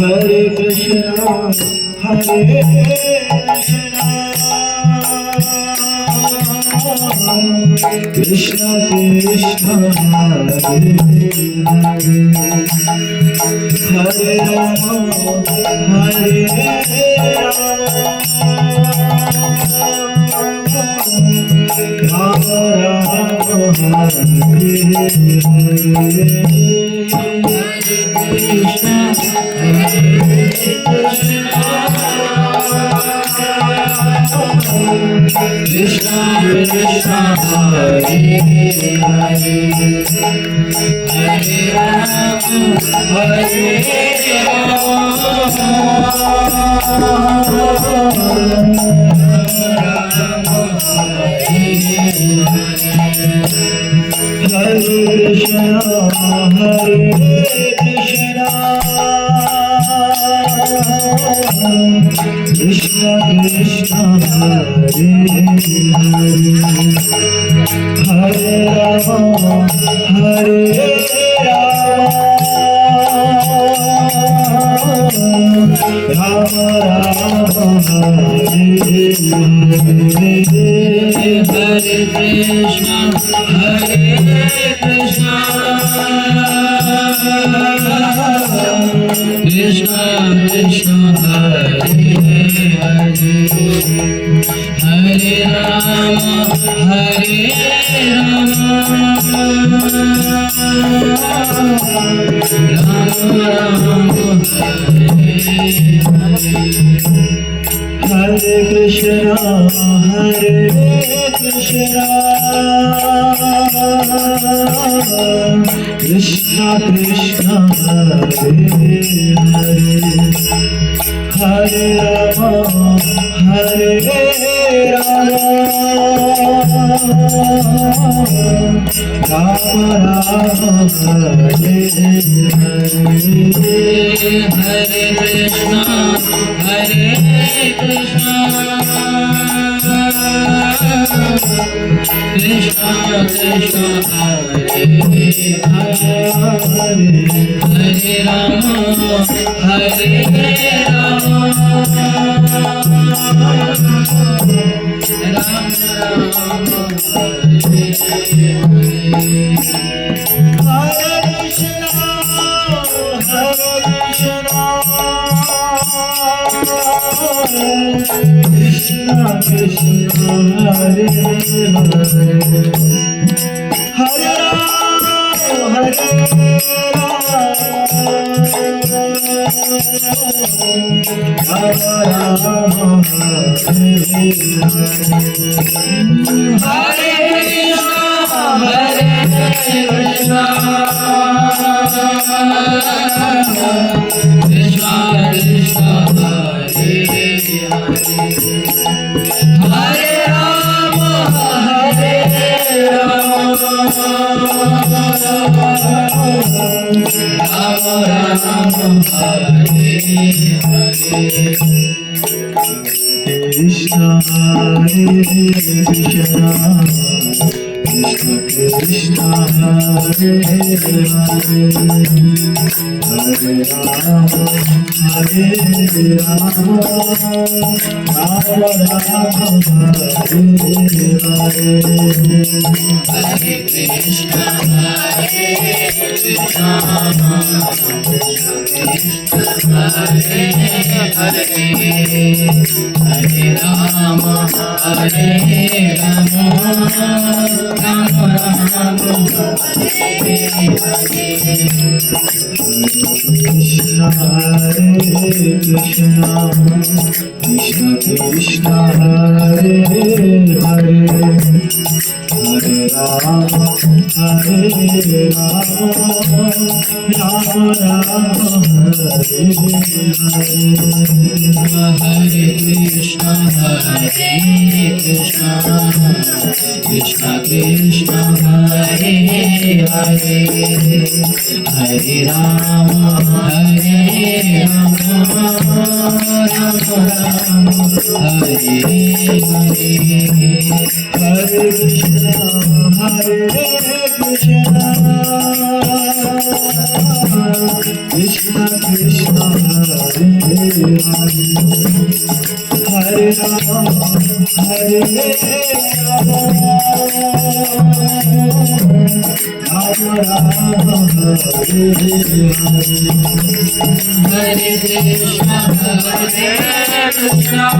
Hare Krishna, Hare Krishna, Krishna Krishna, Hare Hare, Hare Rama, Hare Rama, Rama Rama, Hare Hare Krishna, Hare Krishna, Krishna Krishna, Hare Hare, Hare Rama, Hare Rama, Rama Rama, Hare Hare, Hare Krishna, Hare Krishna, Krishna Krishna, Hare Hare, Hare Rama, Hare Rama, Rama Rama, Hare Krishna Krishna, Hare Hare, Hare Rama, Hare Rama, Rama Hare Hare, Hare Krishna, Krishna Krishna, Hare Hare, Hare Rama, Hare Rama, Rama Rama, Hare Hare. Krishna Hare Krishna, Krishna Krishna, Hare Hare, Hare Rama, Hare Rama, Rama Rama, Hare Hare. Hare Krishna, Hare Krishna, Krishna Hare Hare, Hare Rama, Hare Rama, Rama Rama, Hare Hare. Krishna Hare Krishna, Krishna Krishna, Hare Hare, Hare Rama, Hare Rama, Rama Rama, Hare Hare. Hare Krishna, Hare Krishna, Krishna Krishna, Hare Hare, Hare Rama, Hare Rama, Rama Rama, Hare Hare. Hare Krishna, Hare Krishna,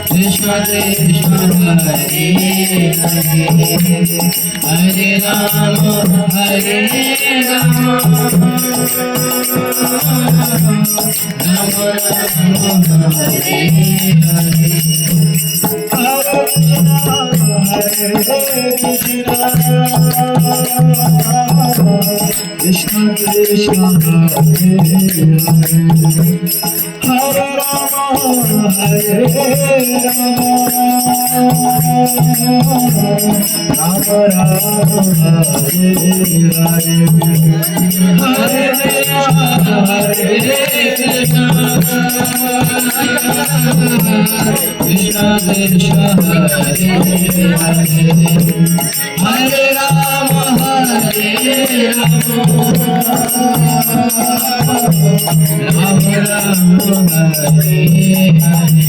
Krishna Krishna, Hare Hare, Hare Rama, Hare Rama, Rama Rama, Hare Hare. Hare Krishna, Hare Krishna, Krishna Krishna, Hare Hare, Hare Rama, Hare Rama, Rama Rama, Hare Hare. Krishna Krishna, Hare Rama, Hare Rama, Rama Rama, Hare Hare, Hare Krishna, Hare Krishna, Krishna Krishna, Hare Hare,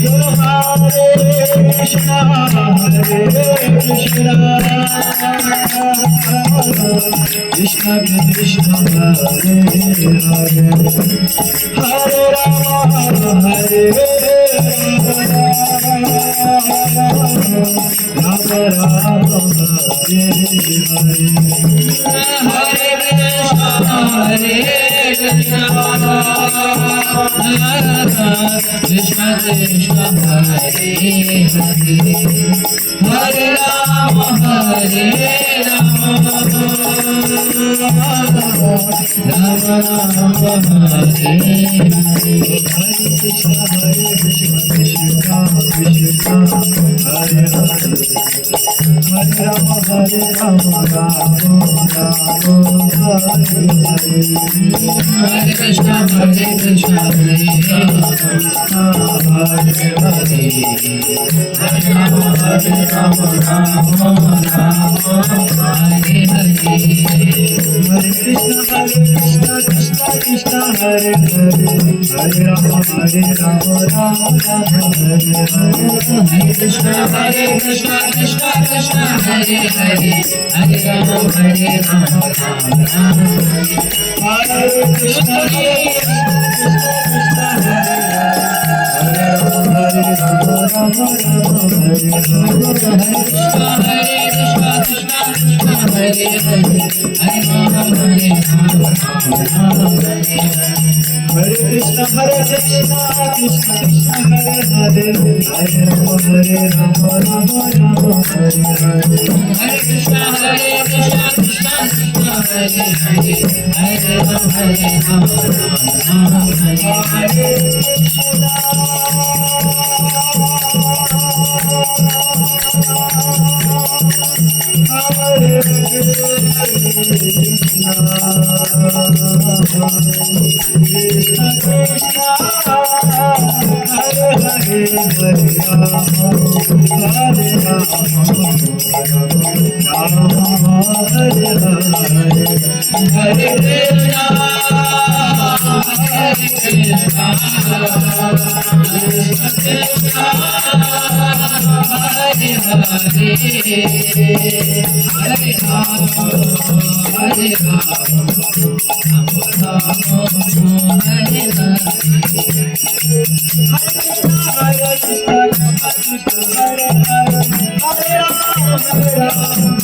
Hare Rama, Hare Rama, Rama Rama, Hare Hare. Krishna, Hare Krishna, Krishna Krishna, Hare Hare, Hare Rama, Hare Rama, Rama Rama, Hare Hare. Hare Krishna, Hare Krishna Krishna Krishna Hare Hare Hare Rama Rama Rama Hare Hare Krishna Krishna Krishna Hare Hare Hare Rama Rama Hare Hare Hare Krishna Hare Krishna Hare Rama Hare Rama Hare Hare Hare Krishna Krishna Krishna Hare Hare Hare Rama Rama Hare Hare Hare Krishna Krishna Krishna Hare Hare Hare Rama Rama Hare Krishna Krishna Krishna Hare Hare Hare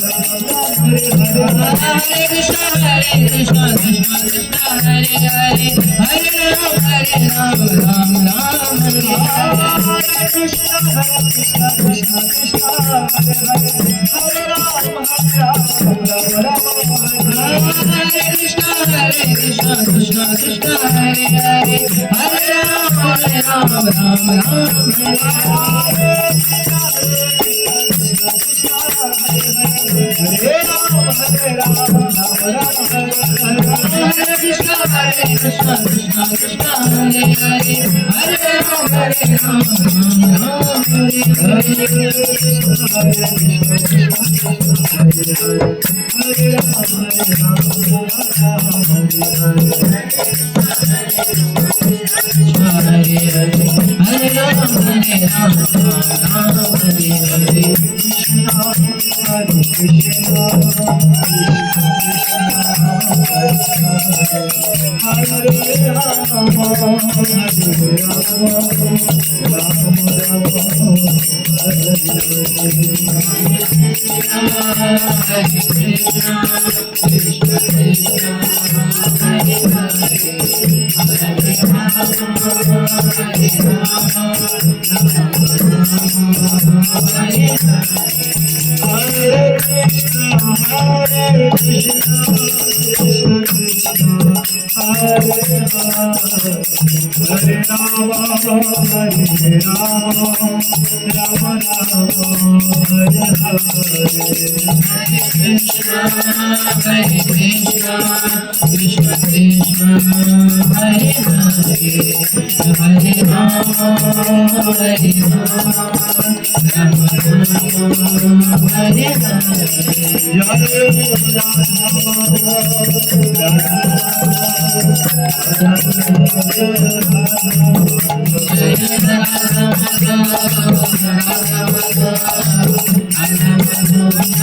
Rama Rama Hare Hare Hare Krishna Krishna Krishna Hare Hare Hare Rama Rama Hare Hare Hare Krishna Krishna Krishna Hare Hare Hare Rama Hare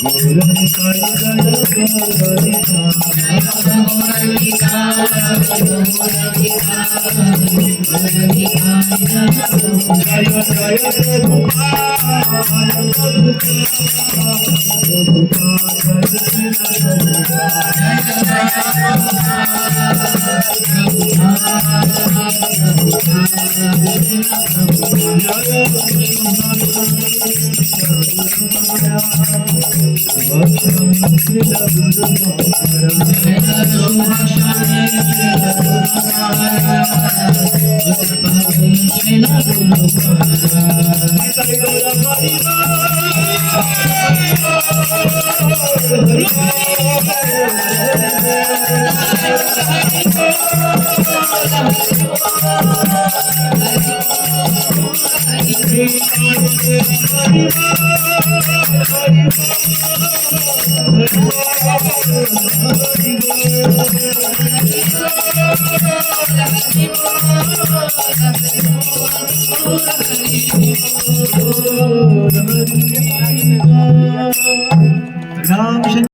Hare